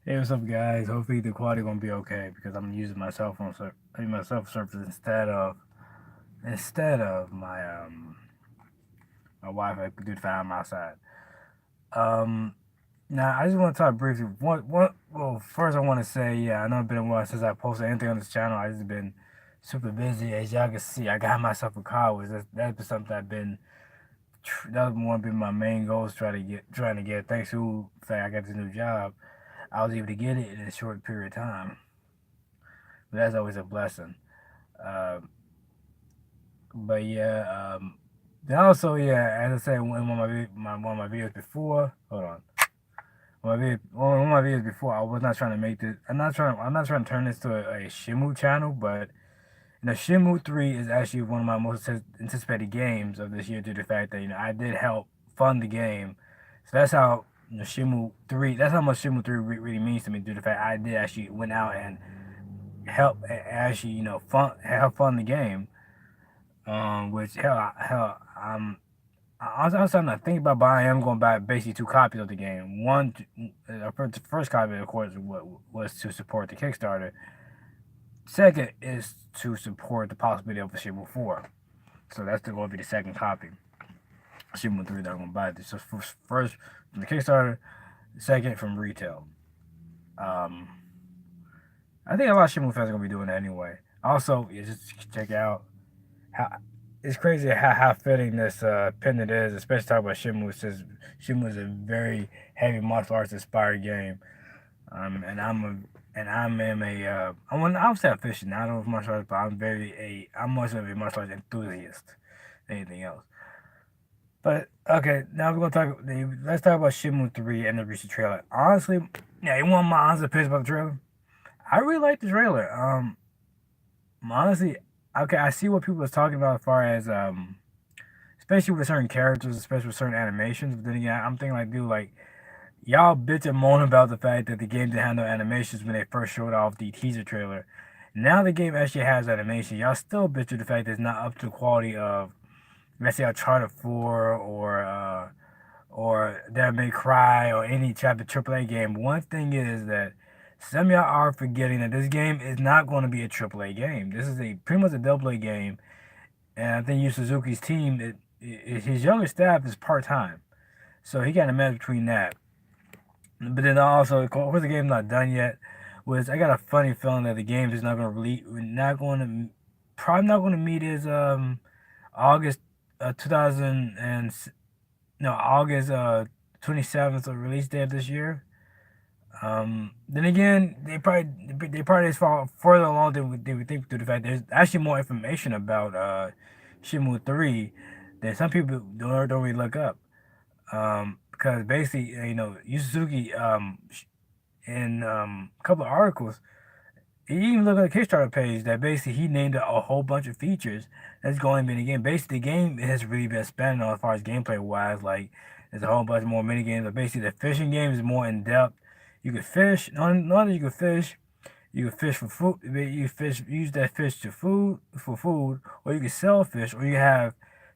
Hey, what's up, guys? Hopefully the quality gonna be okay because I'm using my cell phone, my cell surface instead of my Wi-Fi due to the fact I'm outside. Um, Now I just want to talk briefly. Well, first I want to say, yeah, I know it's been a while since I posted anything on this channel. I just been super busy, as y'all can see. I got myself a car, which that's been something I've been. That was one been my main goals trying to get. Thanks to the fact I got this new job, I was able to get it in a short period of time. But that's always a blessing. Uh, but yeah, then also yeah, as I said in one of my videos before, hold on, one of my videos before, I was not trying to make this. I'm not trying to turn this to a Shenmue channel, but Shenmue 3 is actually one of my most anticipated games of this year due to the fact that I did help fund the game, so that's how Shenmue 3. That's how much Shenmue 3 really means to me due to the fact I did actually went out and help actually help fund the game. Which hell, I was starting to think about buying. I'm going to buy basically two copies of the game. One, the first copy, of course, was to support the Kickstarter. Second is to support the possibility of a Shenmue 4. So that's going to be the second copy. Shenmue 3 that I'm going to buy. So first from the Kickstarter, second from retail. Um, I think a lot of Shenmue fans are going to be doing that anyway. Also, yeah, just check out how it's crazy how fitting this pendant is, especially talking about Shenmue. Since Shenmue is a very heavy martial arts inspired game, and I would say aficionado of martial arts, but I'm much of a martial arts enthusiast than anything else. But okay, now we're gonna talk. Let's talk about Shenmue 3 and the recent trailer. Honestly, yeah, you want my honest opinion about the trailer? I really like the trailer. Honestly, okay, I see what people are talking about as far as especially with certain characters, especially with certain animations. But then again, I'm thinking like, dude, like y'all bitch and moan about the fact that the game didn't have no animations when they first showed off the teaser trailer. Now the game actually has animation. Y'all still bitch with the fact that it's not up to the quality of, let's say, Uncharted 4 or Devil May Cry or any type of AAA game. One thing is that some of y'all are forgetting that this game is not going to be a AAA game. This is a pretty much a AA game, and I think Yu Suzuki's team, his younger staff is part time, so he got to match between that. But then also, of course, the game's not done yet. Was I got a funny feeling that the game is not going to release, not going to, probably not going to meet his August 2000 and no August 27th of release date of this year. Then again, they probably is far further along than we think due to the fact there's actually more information about Shenmue 3 that some people don't really look up. Because basically, Yu Suzuki in a couple of articles, he even looked at the Kickstarter page that basically he named a whole bunch of features that's going to be in the game. Basically, the game has really been spending on as far as gameplay wise. Like, there's a whole bunch more mini games. But basically, the fishing game is more in depth. You can fish. Not only you can fish, you can fish for food. You fish, use that fish to food, or you can sell fish, or you have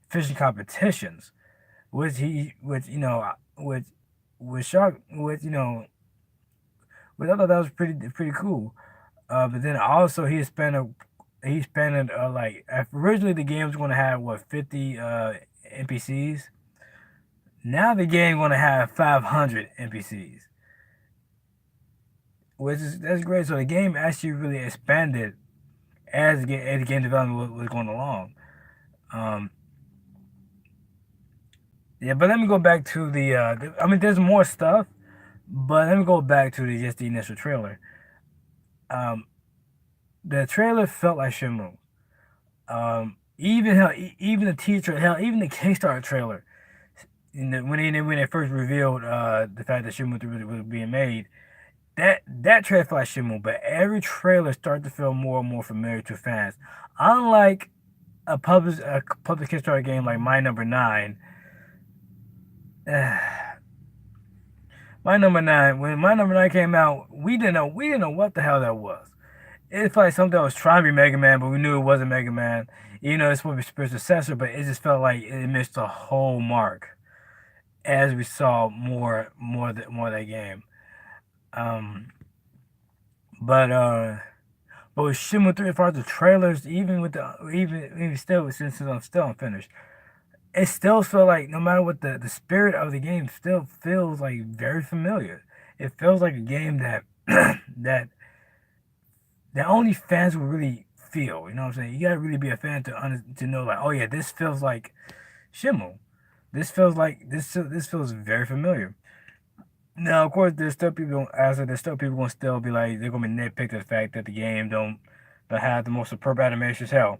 fishing competitions, which which shark, which I thought that was pretty cool. But then also he spent like originally the game was going to have what 50 NPCs. Now the game going to have 500 NPCs, which is that's great. So the game actually really expanded as the game development was going along. Um, yeah, but let me go back to I mean, there's more stuff, but let me go back to just the initial trailer. Um, the trailer felt like Shenmue. Even hell, even the teaser, hell, even the Kickstarter trailer, when they first revealed the fact that Shenmue 3 was being made, that trailer felt like Shenmue, but every trailer started to feel more and more familiar to fans. Unlike a public Kickstarter game like My Number Nine, My Number Nine, when My Number Nine came out, we didn't know what the hell that was. It felt like something that was trying to be Mega Man, but we knew it wasn't Mega Man. You know, it's supposed to be spiritual successor, but it just felt like it missed the whole mark as we saw more of that game. Um, but but with Shenmue 3, as far as the trailers, even with the even still since I'm still unfinished, it still feel like no matter what the spirit of the game still feels like very familiar. It feels like a game that that that only fans will really feel. You know what I'm saying? You gotta really be a fan to know like, oh yeah, this feels like Shenmue. This feels like this feels very familiar. Now, of course, there's still people. As I said, there's still people gonna still be like they're gonna be nitpick the fact that the game don't have the most superb animations. Hell,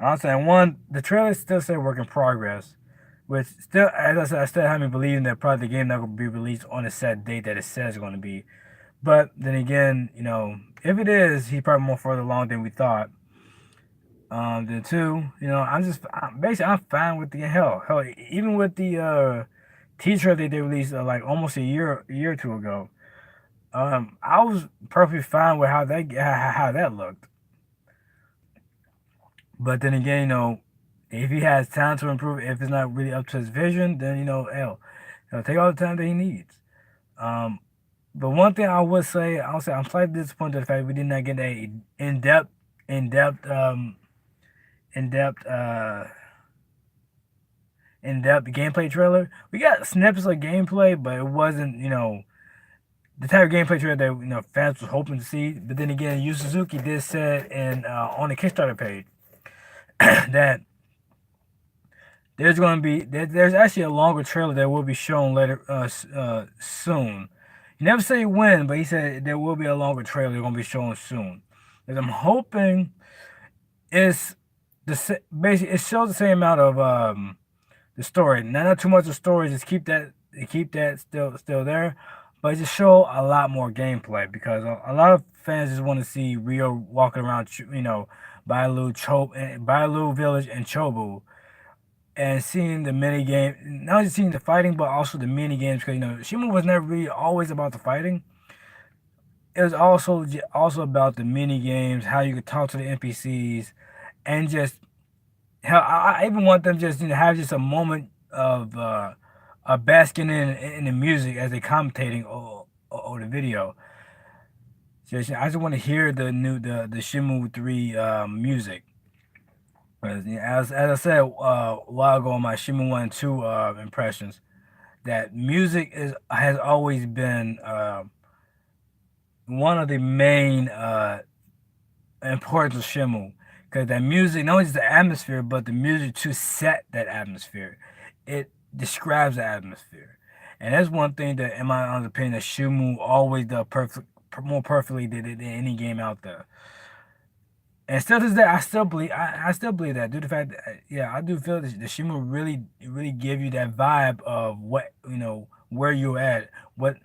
I'm saying one, the trailer still say work in progress, which still, as I said, I still have me believing that probably the game not gonna be released on the set date that it says it's gonna be. But then again, if it is, he's probably more further along than we thought. Then two, basically I'm fine with the hell, even with the teaser that they released like almost a year or two ago. I was perfectly fine with how that looked. But then again, if he has time to improve, if it's not really up to his vision, then hell, he'll take all the time that he needs. Um, but one thing I'll say I'm slightly disappointed in the fact we did not get a in depth, in depth, in depth, in depth gameplay trailer. We got snippets of gameplay, but it wasn't the type of gameplay trailer that fans was hoping to see. But then again, Yu Suzuki did say in on the Kickstarter page that there's actually a longer trailer that will be shown later soon. He never said when, but he said there will be a longer trailer going to be shown soon. And I'm hoping it's basically it shows the same amount of the story. Not too much of story, just keep that still there, but just show a lot more gameplay because a lot of fans just want to see Rio walking around, Bailu Village and Chobu, and seeing the mini game, not just seeing the fighting, but also the mini games. Because Shima was never really always about the fighting. It was also about the mini games, how you could talk to the NPCs, and just hell, I even want them just have just a moment of basking in the music as they commentating over the video. I just want to hear the Shenmue 3 music. As I said a while ago in my Shenmue 1 and 2 impressions, that music has always been one of the main importance of Shenmue. Because that music, not only just the atmosphere, but the music to set that atmosphere. It describes the atmosphere. And that's one thing that, in my honest opinion, that Shenmue always does more perfectly than any game out there. And still to this day, I still believe that due to the fact that yeah, I do feel that the Shima really give you that vibe of what where you're at, what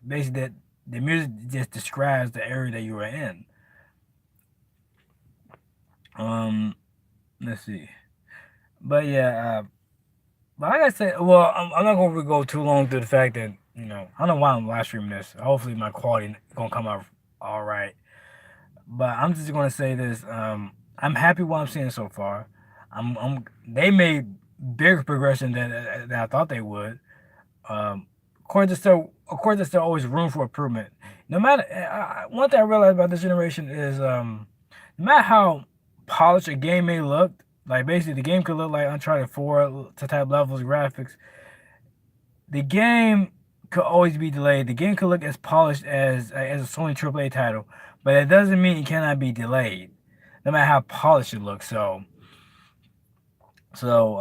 basically that the music just describes the area that you are in. Um, let's see, but yeah, but like I said, well, I'm not gonna go too long through the fact that I don't know why I'm live streaming this. Hopefully, my quality gonna come out all right. But I'm just gonna say this. I'm happy with what I'm seeing so far. They made bigger progression than I thought they would. Of course, there's still always room for improvement. No matter one thing I realized about this generation is no matter how polished a game may look, like basically the game could look like Uncharted 4 to type levels graphics. The game could always be delayed. The game could look as polished as a Sony AAA title, but it doesn't mean it cannot be delayed, no matter how polished it looks. So,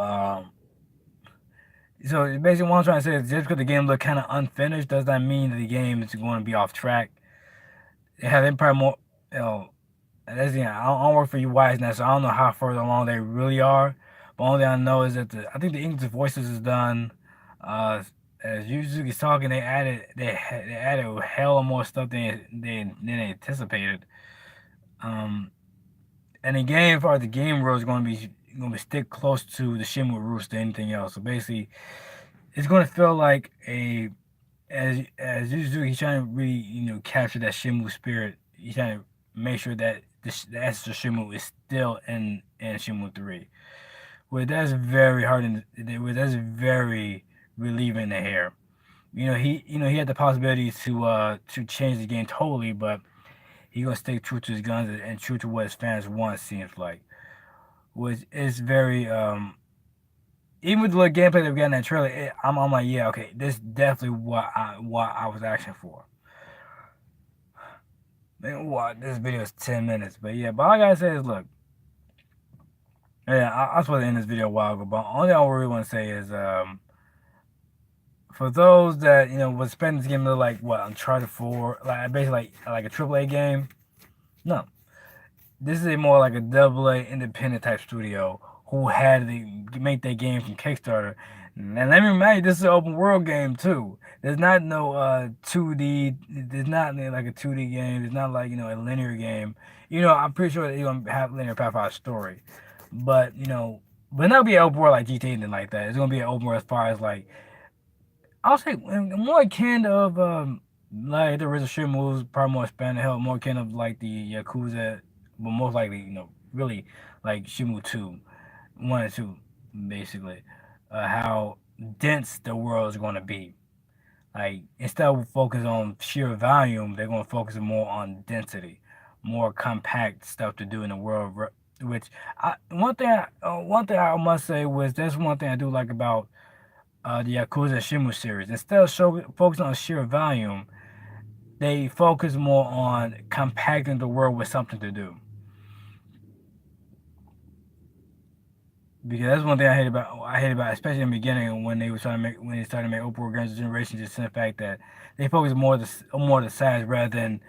um, so basically, what I'm trying to say is just because the game looks kind of unfinished does not mean that the game is going to be off track. It has probably more, you know, that's I don't work for you wise now, so I don't know how further along they really are. But only thing I know is that I think the English voices is done. Uh, as Yuzuki's talking, they added a hell of more stuff than they anticipated. Um, and the game, as far as the game rules, is going to be stick close to the Shenmue rules than anything else. So basically, it's going to feel like as Yuzuki's trying to really capture that Shenmue spirit. He's trying to make sure that the essence of Shenmue is still in Shenmue 3. Well, that's very hard and that's very relieving to hear. he had the possibility to change the game totally, but he gonna stay true to his guns and true to what his fans want. Seems like, which is very even with the little gameplay that we got in that trailer, I'm like, yeah, okay, this is definitely what I was asking for. Man, what this video is 10 minutes, but yeah, but all I gotta say is, look, yeah, I was supposed to end this video a while ago, but only thing I really want to say is, for those that was spending this game like what Uncharted 4, like basically like a AAA game. No, this is a more like a AA independent type studio who had to make their game from Kickstarter. And let me remind you, this is an open world game too. There's not no 2D. There's not like a 2D game. It's not like a linear game. I'm pretty sure that you're gonna have linear path out story, but but not be an open world like GTA and like that. It's gonna be an open world as far as like I'll say more akin of like the original Shenmue, probably more expanded, hell, more akin of like the Yakuza, but most likely really like Shenmue 2, 1 and 2, basically. How dense the world is going to be. Like instead of focus on sheer volume, they're going to focus more on density, more compact stuff to do in the world. Which one thing I must say was that's one thing I do like about the Yakuza Shenmue series. Instead of focusing on sheer volume, they focus more on compacting the world with something to do. Because that's one thing I hate about especially in the beginning when they started to make open world games generation, just in the fact that they focus more on the size rather than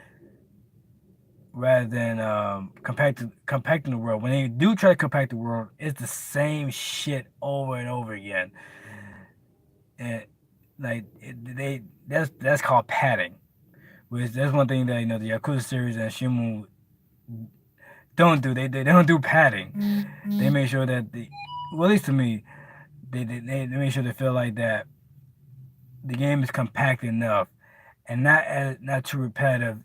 compacting the world. When they do try to compact the world, it's the same shit over and over again. And like that's called padding. Which that's one thing that the Yakuza series and Shenmue don't do. They don't do padding. They make sure that well, at least to me, they make sure they feel like that the game is compact enough and not too repetitive.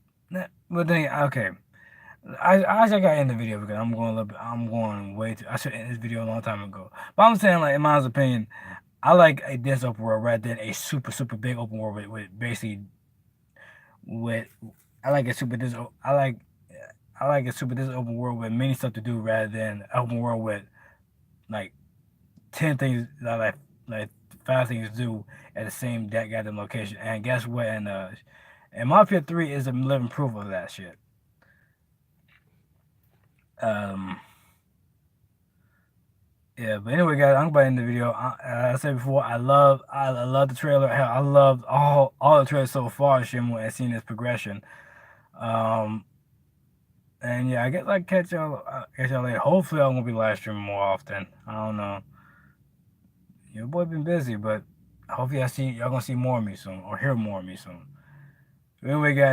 But then okay, I got to end the video because I'm going way too. I should end this video a long time ago. But I'm saying, like, in my opinion, I like a dense open world rather than a super big open world with basically with I like a super this I like a super this open world with many stuff to do rather than open world with like 10 things like 5 things to do at the same goddamn location. And guess what? And Mafia 3 is a living proof of that shit. Um yeah, but anyway, guys, I'm about to end the video. I said before, I love the trailer. Hell, I love all the trailers so far, Shenmue, and seeing its progression. Um, and yeah, I guess I catch y'all later. Hopefully, I'm gonna be live streaming more often. I don't know. Your boy been busy, but hopefully y'all gonna see more of me soon or hear more of me soon. So anyway, guys.